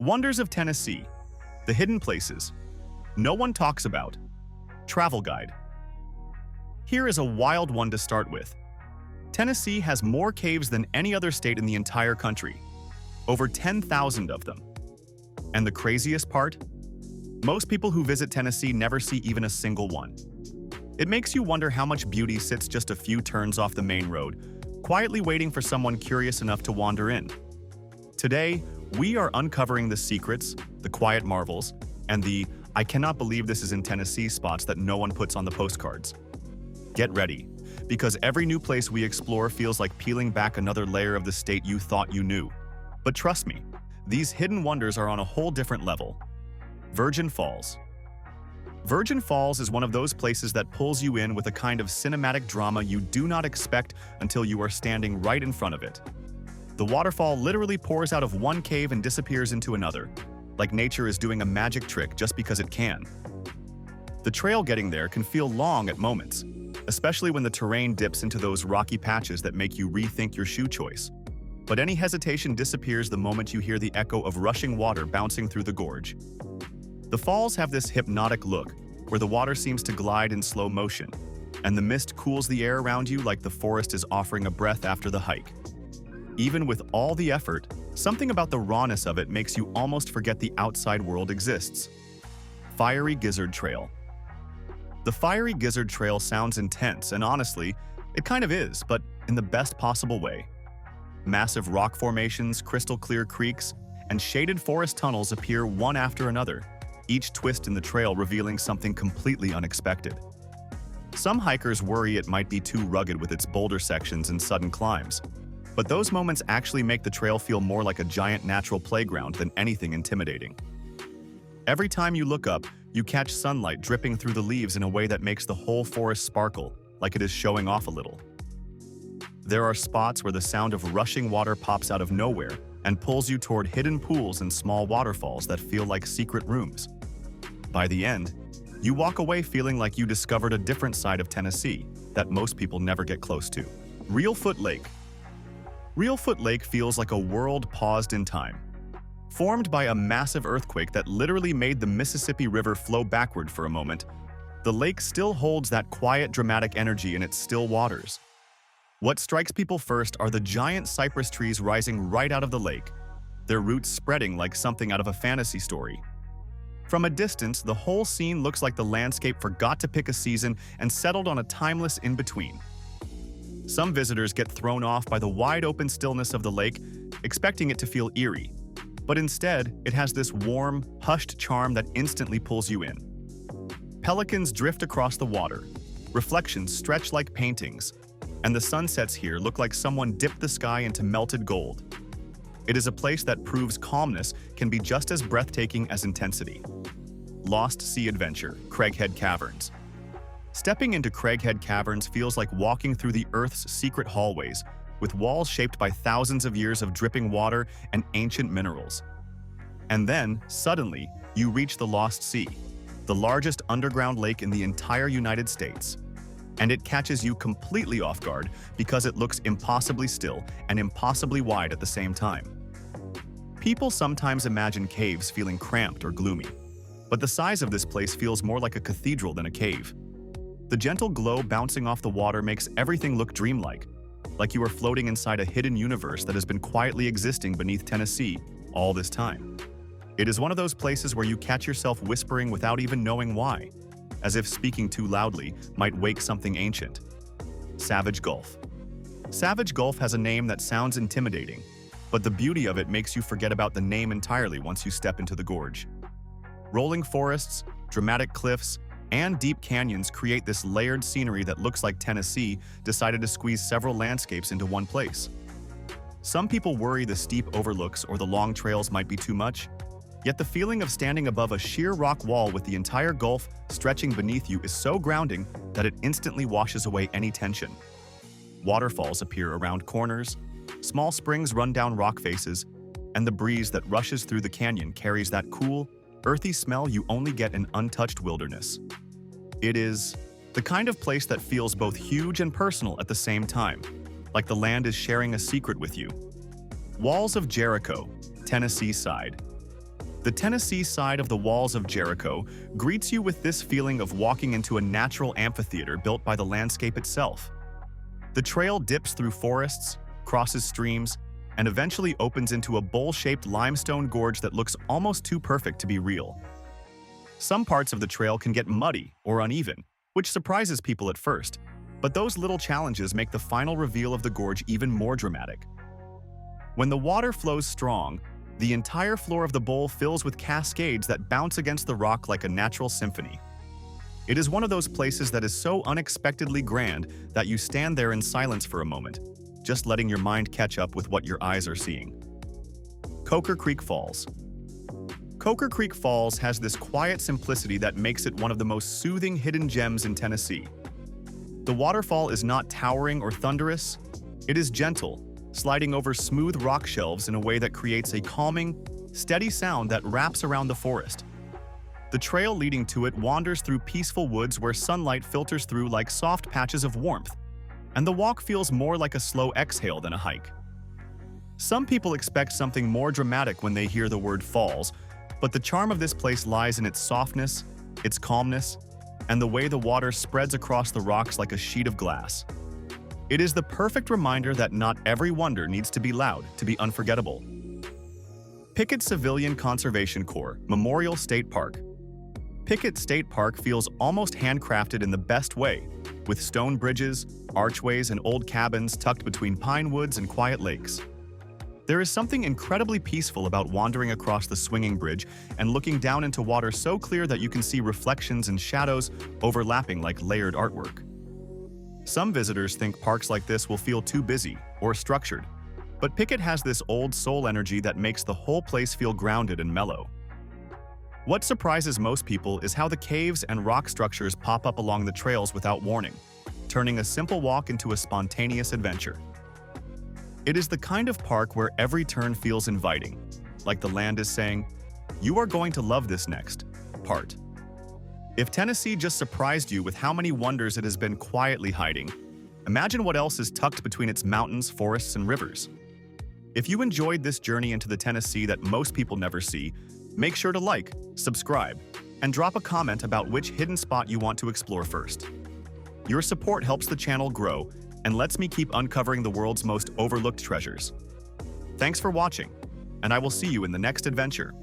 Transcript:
Wonders of Tennessee, the hidden places no one talks about. Travel guide. Here is a wild one to start with. Tennessee has more caves than any other state in the entire country, over 10,000 of them. And the craziest part? Most people who visit Tennessee never see even a single one. It makes you wonder how much beauty sits just a few turns off the main road, quietly waiting for someone curious enough to wander in. Today, we are uncovering the secrets, the quiet marvels, and the "I cannot believe this is in Tennessee" spots that no one puts on the postcards. Get ready, because every new place we explore feels like peeling back another layer of the state you thought you knew. But trust me, these hidden wonders are on a whole different level. Virgin Falls. Virgin Falls is one of those places that pulls you in with a kind of cinematic drama you do not expect until you are standing right in front of it. The waterfall literally pours out of one cave and disappears into another, like nature is doing a magic trick just because it can. The trail getting there can feel long at moments, especially when the terrain dips into those rocky patches that make you rethink your shoe choice. But any hesitation disappears the moment you hear the echo of rushing water bouncing through the gorge. The falls have this hypnotic look, where the water seems to glide in slow motion, and the mist cools the air around you like the forest is offering a breath after the hike. Even with all the effort, something about the rawness of it makes you almost forget the outside world exists. Fiery Gizzard Trail. The Fiery Gizzard Trail sounds intense, and honestly, it kind of is, but in the best possible way. Massive rock formations, crystal-clear creeks, and shaded forest tunnels appear one after another, each twist in the trail revealing something completely unexpected. Some hikers worry it might be too rugged with its boulder sections and sudden climbs, but those moments actually make the trail feel more like a giant natural playground than anything intimidating. Every time you look up, you catch sunlight dripping through the leaves in a way that makes the whole forest sparkle, like it is showing off a little. There are spots where the sound of rushing water pops out of nowhere and pulls you toward hidden pools and small waterfalls that feel like secret rooms. By the end, you walk away feeling like you discovered a different side of Tennessee that most people never get close to. Reelfoot Lake. Reelfoot Lake feels like a world paused in time. Formed by a massive earthquake that literally made the Mississippi River flow backward for a moment, the lake still holds that quiet, dramatic energy in its still waters. What strikes people first are the giant cypress trees rising right out of the lake, their roots spreading like something out of a fantasy story. From a distance, the whole scene looks like the landscape forgot to pick a season and settled on a timeless in-between. Some visitors get thrown off by the wide-open stillness of the lake, expecting it to feel eerie. But instead, it has this warm, hushed charm that instantly pulls you in. Pelicans drift across the water, reflections stretch like paintings, and the sunsets here look like someone dipped the sky into melted gold. It is a place that proves calmness can be just as breathtaking as intensity. Lost Sea Adventure, Craighead Caverns. Stepping into Craighead Caverns feels like walking through the Earth's secret hallways, with walls shaped by thousands of years of dripping water and ancient minerals. And then, suddenly, you reach the Lost Sea, the largest underground lake in the entire United States. And it catches you completely off guard because it looks impossibly still and impossibly wide at the same time. People sometimes imagine caves feeling cramped or gloomy, but the size of this place feels more like a cathedral than a cave. The gentle glow bouncing off the water makes everything look dreamlike, like you are floating inside a hidden universe that has been quietly existing beneath Tennessee all this time. It is one of those places where you catch yourself whispering without even knowing why, as if speaking too loudly might wake something ancient. Savage Gulf. Savage Gulf has a name that sounds intimidating, but the beauty of it makes you forget about the name entirely once you step into the gorge. Rolling forests, dramatic cliffs, and deep canyons create this layered scenery that looks like Tennessee decided to squeeze several landscapes into one place. Some people worry the steep overlooks or the long trails might be too much, yet the feeling of standing above a sheer rock wall with the entire gulf stretching beneath you is so grounding that it instantly washes away any tension. Waterfalls appear around corners, small springs run down rock faces, and the breeze that rushes through the canyon carries that cool, earthy smell you only get in untouched wilderness. It is the kind of place that feels both huge and personal at the same time, like the land is sharing a secret with you. Walls of Jericho, Tennessee side. The Tennessee side of the walls of Jericho greets you with this feeling of walking into a natural amphitheater built by the landscape itself. The trail dips through forests, crosses streams, and eventually opens into a bowl-shaped limestone gorge that looks almost too perfect to be real. Some parts of the trail can get muddy or uneven, which surprises people at first, but those little challenges make the final reveal of the gorge even more dramatic. When the water flows strong, the entire floor of the bowl fills with cascades that bounce against the rock like a natural symphony. It is one of those places that is so unexpectedly grand that you stand there in silence for a moment, just letting your mind catch up with what your eyes are seeing. Coker Creek Falls. Coker Creek Falls has this quiet simplicity that makes it one of the most soothing hidden gems in Tennessee. The waterfall is not towering or thunderous, it is gentle, sliding over smooth rock shelves in a way that creates a calming, steady sound that wraps around the forest. The trail leading to it wanders through peaceful woods where sunlight filters through like soft patches of warmth, and the walk feels more like a slow exhale than a hike. Some people expect something more dramatic when they hear the word falls, but the charm of this place lies in its softness, its calmness, and the way the water spreads across the rocks like a sheet of glass. It is the perfect reminder that not every wonder needs to be loud to be unforgettable. Pickett Civilian Conservation Corps Memorial State Park. Pickett State Park feels almost handcrafted in the best way, with stone bridges, archways, and old cabins tucked between pine woods and quiet lakes. There is something incredibly peaceful about wandering across the swinging bridge and looking down into water so clear that you can see reflections and shadows overlapping like layered artwork. Some visitors think parks like this will feel too busy or structured, but Pickett has this old soul energy that makes the whole place feel grounded and mellow. What surprises most people is how the caves and rock structures pop up along the trails without warning, turning a simple walk into a spontaneous adventure. It is the kind of park where every turn feels inviting, like the land is saying, "You are going to love this next part." If Tennessee just surprised you with how many wonders it has been quietly hiding, imagine what else is tucked between its mountains, forests, and rivers. If you enjoyed this journey into the Tennessee that most people never see, make sure to like, subscribe, and drop a comment about which hidden spot you want to explore first. Your support helps the channel grow and lets me keep uncovering the world's most overlooked treasures. Thanks for watching, and I will see you in the next adventure.